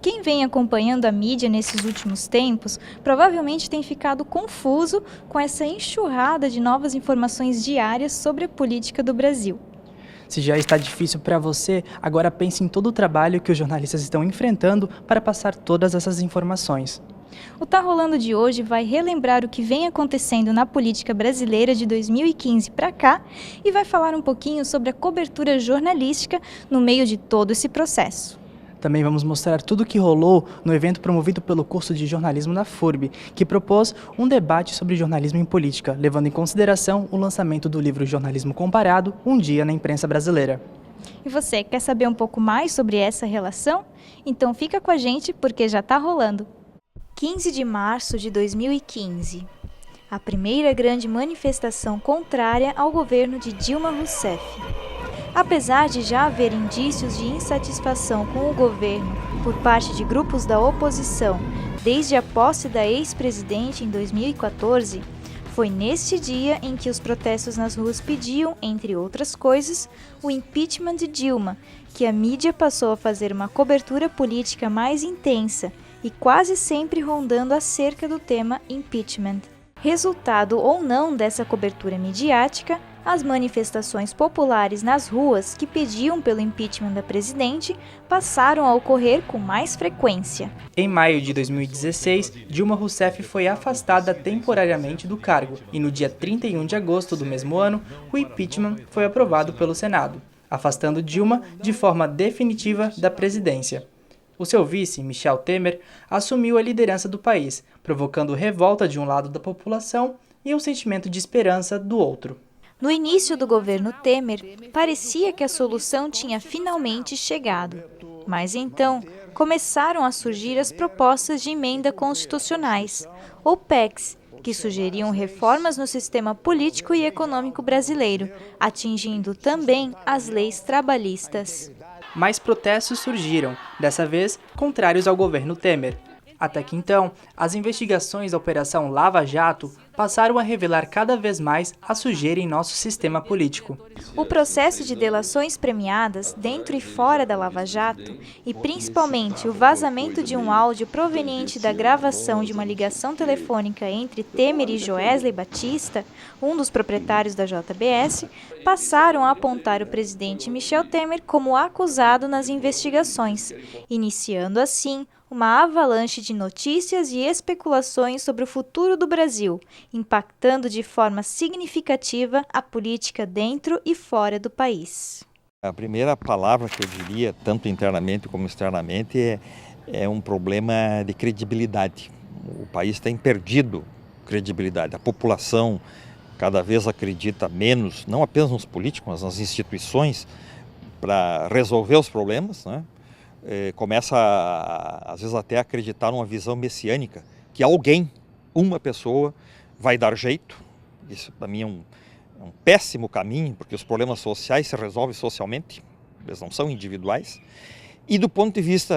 Quem vem acompanhando a mídia nesses últimos tempos provavelmente tem ficado confuso com essa enxurrada de novas informações diárias sobre a política do Brasil. Se já está difícil para você, agora pense em todo o trabalho que os jornalistas estão enfrentando para passar todas essas informações. O Tá Rolando de hoje vai relembrar o que vem acontecendo na política brasileira de 2015 para cá e vai falar um pouquinho sobre a cobertura jornalística no meio de todo esse processo. Também vamos mostrar tudo o que rolou no evento promovido pelo curso de jornalismo da FURB, que propôs um debate sobre jornalismo em política, levando em consideração o lançamento do livro Jornalismo Comparado, Um Dia na Imprensa Brasileira. E você, quer saber um pouco mais sobre essa relação? Então fica com a gente porque já tá rolando. 15 de março de 2015. A primeira grande manifestação contrária ao governo de Dilma Rousseff. Apesar de já haver indícios de insatisfação com o governo por parte de grupos da oposição desde a posse da ex-presidente em 2014, foi neste dia em que os protestos nas ruas pediam, entre outras coisas, o impeachment de Dilma, que a mídia passou a fazer uma cobertura política mais intensa e quase sempre rondando acerca do tema impeachment. Resultado ou não dessa cobertura midiática, as manifestações populares nas ruas que pediam pelo impeachment da presidente passaram a ocorrer com mais frequência. Em maio de 2016, Dilma Rousseff foi afastada temporariamente do cargo e no dia 31 de agosto do mesmo ano, o impeachment foi aprovado pelo Senado, afastando Dilma de forma definitiva da presidência. O seu vice, Michel Temer, assumiu a liderança do país, provocando revolta de um lado da população e um sentimento de esperança do outro. No início do governo Temer, parecia que a solução tinha finalmente chegado. Mas então, começaram a surgir as propostas de emenda constitucionais, ou PECs, que sugeriam reformas no sistema político e econômico brasileiro, atingindo também as leis trabalhistas. Mais protestos surgiram, dessa vez contrários ao governo Temer. Até que então, as investigações da Operação Lava Jato passaram a revelar cada vez mais a sujeira em nosso sistema político. O processo de delações premiadas dentro e fora da Lava Jato, e principalmente o vazamento de um áudio proveniente da gravação de uma ligação telefônica entre Temer e Joesley Batista, um dos proprietários da JBS, passaram a apontar o presidente Michel Temer como acusado nas investigações, iniciando assim uma avalanche de notícias e especulações sobre o futuro do Brasil, impactando de forma significativa a política dentro e fora do país. A primeira palavra que eu diria, tanto internamente como externamente, é um problema de credibilidade. O país tem perdido credibilidade. A população cada vez acredita menos, não apenas nos políticos, mas nas instituições, para resolver os problemas, né? Começa, às vezes, até a acreditar numa visão messiânica, que alguém, uma pessoa, vai dar jeito. Isso, para mim, é um péssimo caminho, porque os problemas sociais se resolvem socialmente, eles não são individuais. E do ponto de vista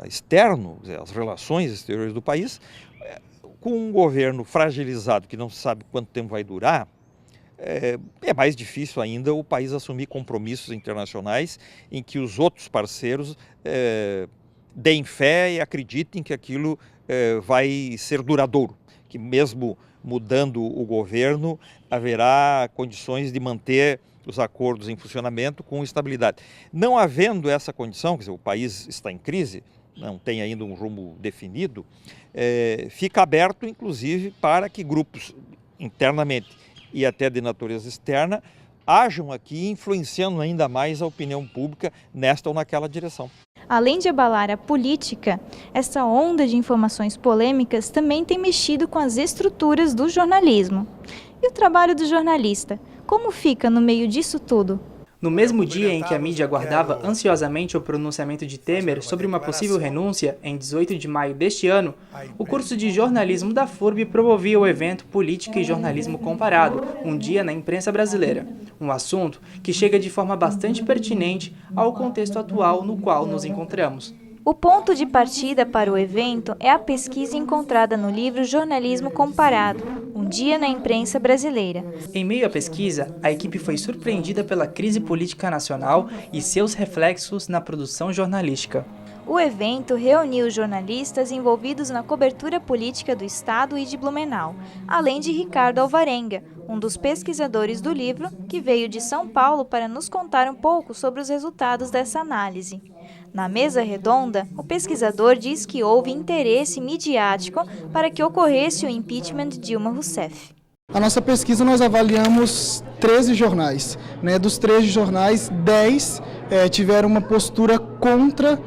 externo, as relações exteriores do país, com um governo fragilizado, que não se sabe quanto tempo vai durar, é mais difícil ainda o país assumir compromissos internacionais em que os outros parceiros deem fé e acreditem que aquilo vai ser duradouro, que mesmo mudando o governo haverá condições de manter os acordos em funcionamento com estabilidade. Não havendo essa condição, quer dizer, o país está em crise, não tem ainda um rumo definido, fica aberto inclusive para que grupos internamente e até de natureza externa, ajam aqui influenciando ainda mais a opinião pública nesta ou naquela direção. Além de abalar a política, essa onda de informações polêmicas também tem mexido com as estruturas do jornalismo. E o trabalho do jornalista? Como fica no meio disso tudo? No mesmo dia em que a mídia aguardava ansiosamente o pronunciamento de Temer sobre uma possível renúncia, em 18 de maio deste ano, o curso de jornalismo da FURB promovia o evento Política e Jornalismo Comparado, Um Dia na Imprensa Brasileira, um assunto que chega de forma bastante pertinente ao contexto atual no qual nos encontramos. O ponto de partida para o evento é a pesquisa encontrada no livro Jornalismo Comparado, Um Dia na Imprensa Brasileira. Em meio à pesquisa, a equipe foi surpreendida pela crise política nacional e seus reflexos na produção jornalística. O evento reuniu jornalistas envolvidos na cobertura política do Estado e de Blumenau, além de Ricardo Alvarenga, um dos pesquisadores do livro, que veio de São Paulo para nos contar um pouco sobre os resultados dessa análise. Na mesa redonda, o pesquisador diz que houve interesse midiático para que ocorresse o impeachment de Dilma Rousseff. A nossa pesquisa nós avaliamos 13 jornais. Dos 13 jornais, 10 tiveram uma postura contra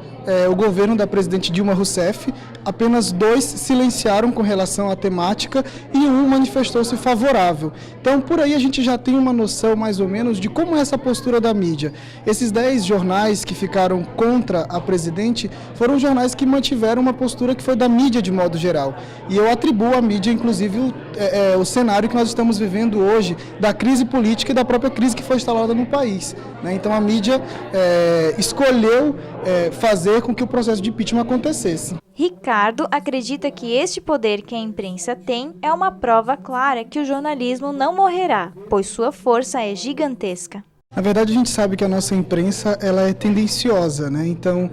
o governo da presidente Dilma Rousseff, apenas 2 silenciaram com relação à temática e um manifestou-se favorável. Então, por aí a gente já tem uma noção mais ou menos de como é essa postura da mídia. Esses 10 jornais que ficaram contra a presidente foram jornais que mantiveram uma postura que foi da mídia de modo geral. E eu atribuo à mídia, inclusive, o cenário que nós estamos vivendo hoje, da crise política e da própria crise que foi instalada no país. Então, a mídia escolheu fazer com que o processo de impeachment acontecesse. Ricardo acredita que este poder que a imprensa tem é uma prova clara que o jornalismo não morrerá, pois sua força é gigantesca. Na verdade, a gente sabe que a nossa imprensa ela é tendenciosa, Então,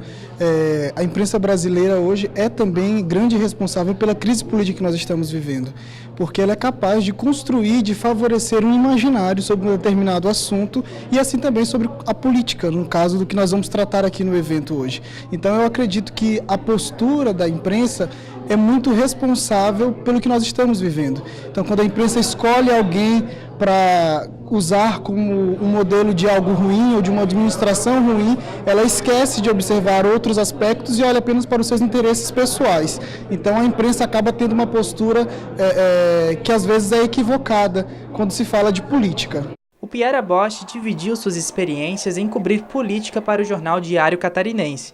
a imprensa brasileira hoje é também grande responsável pela crise política que nós estamos vivendo, porque ela é capaz de construir, de favorecer um imaginário sobre um determinado assunto e assim também sobre a política, no caso do que nós vamos tratar aqui no evento hoje. Então, eu acredito que a postura da imprensa é muito responsável pelo que nós estamos vivendo. Então, quando a imprensa escolhe alguém para usar como um modelo de algo ruim ou de uma administração ruim, ela esquece de observar outros aspectos e olha apenas para os seus interesses pessoais. Então a imprensa acaba tendo uma postura que às vezes é equivocada quando se fala de política. O Piera Bosch dividiu suas experiências em cobrir política para o jornal Diário Catarinense.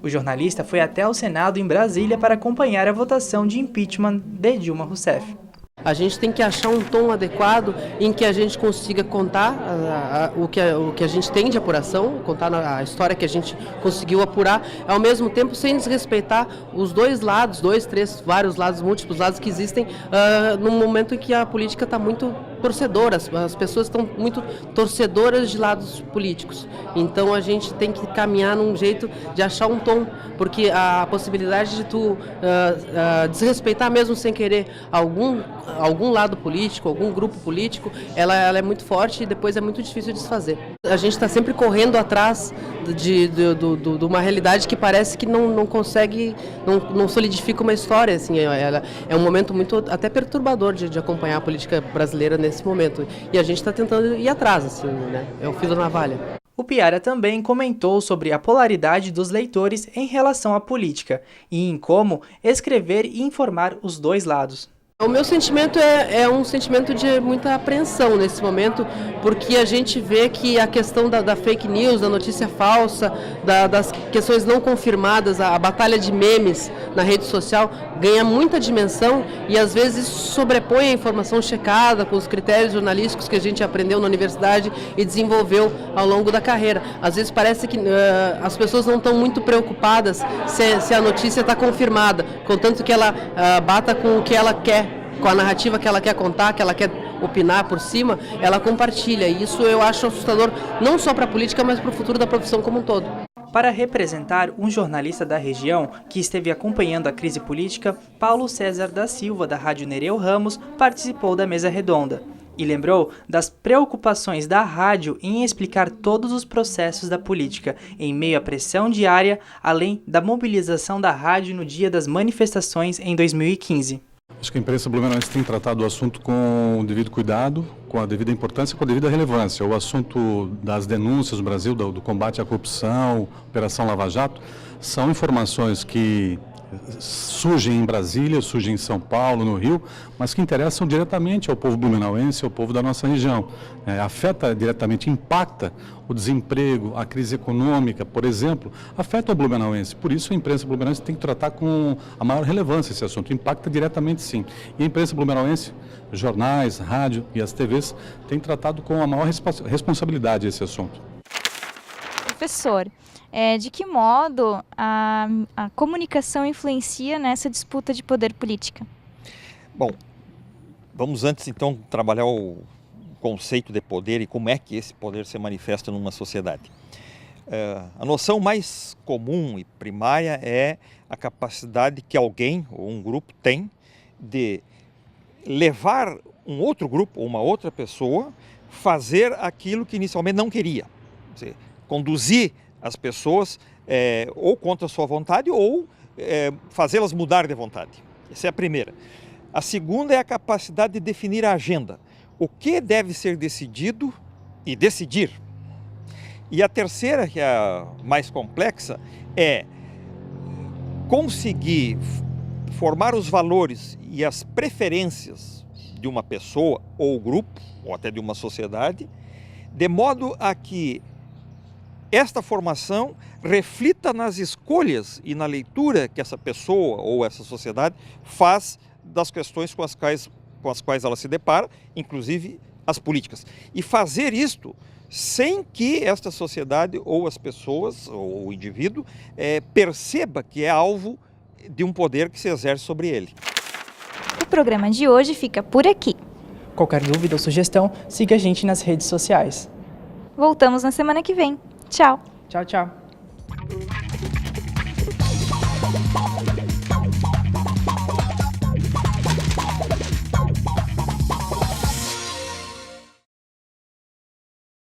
O jornalista foi até o Senado em Brasília para acompanhar a votação de impeachment de Dilma Rousseff. A gente tem que achar um tom adequado em que a gente consiga contar o que a gente tem de apuração, contar a história que a gente conseguiu apurar, ao mesmo tempo sem desrespeitar os dois lados, vários lados, múltiplos lados que existem, num momento em que a política está muito torcedora, as pessoas estão muito torcedoras de lados políticos. Então a gente tem que caminhar num jeito de achar um tom, porque a possibilidade de tu desrespeitar mesmo sem querer algum lado político, algum grupo político, ela é muito forte e depois é muito difícil de desfazer. A gente está sempre correndo atrás de uma realidade que parece que não consegue, não solidifica uma história. Assim, é um momento muito até perturbador de acompanhar a política brasileira nesse momento. E a gente está tentando ir atrás, assim, é o fio da navalha. O Piara também comentou sobre a polaridade dos leitores em relação à política e em como escrever e informar os dois lados. O meu sentimento é um sentimento de muita apreensão nesse momento, porque a gente vê que a questão da fake news, da notícia falsa, das questões não confirmadas, a batalha de memes na rede social ganha muita dimensão e às vezes sobrepõe a informação checada com os critérios jornalísticos que a gente aprendeu na universidade e desenvolveu ao longo da carreira. Às vezes parece que as pessoas não estão muito preocupadas se a notícia está confirmada, contanto que ela bata com o que ela quer, com a narrativa que ela quer contar, que ela quer opinar por cima, ela compartilha. E isso eu acho assustador, não só para a política, mas para o futuro da profissão como um todo. Para representar um jornalista da região que esteve acompanhando a crise política, Paulo César da Silva, da Rádio Nereu Ramos, participou da mesa redonda e lembrou das preocupações da rádio em explicar todos os processos da política, em meio à pressão diária, além da mobilização da rádio no dia das manifestações em 2015. Acho que a imprensa blumenauense tem tratado o assunto com o devido cuidado, com a devida importância e com a devida relevância. O assunto das denúncias no Brasil, do combate à corrupção, Operação Lava Jato, são informações que surgem em Brasília, surgem em São Paulo, no Rio, mas que interessam diretamente ao povo blumenauense, ao povo da nossa região. Afeta diretamente, impacta o desemprego, a crise econômica, por exemplo, afeta o blumenauense. Por isso a imprensa blumenauense tem que tratar com a maior relevância esse assunto. Impacta diretamente, sim. E a imprensa blumenauense, jornais, rádio e as TVs, têm tratado com a maior responsabilidade esse assunto. Professor, de que modo a comunicação influencia nessa disputa de poder política? Bom, vamos antes então trabalhar o conceito de poder e como é que esse poder se manifesta numa sociedade. A noção mais comum e primária é a capacidade que alguém ou um grupo tem de levar um outro grupo ou uma outra pessoa fazer aquilo que inicialmente não queria. Quer dizer, conduzir as pessoas ou contra a sua vontade ou fazê-las mudar de vontade. Essa é a primeira. A segunda é a capacidade de definir a agenda. O que deve ser decidido e decidir. E a terceira, que é a mais complexa, é conseguir formar os valores e as preferências de uma pessoa ou grupo, ou até de uma sociedade, de modo a que esta formação reflita nas escolhas e na leitura que essa pessoa ou essa sociedade faz das questões com as quais ela se depara, inclusive as políticas. E fazer isto sem que esta sociedade ou as pessoas ou o indivíduo perceba que é alvo de um poder que se exerce sobre ele. O programa de hoje fica por aqui. Qualquer dúvida ou sugestão, siga a gente nas redes sociais. Voltamos na semana que vem. Tchau! Tchau, tchau.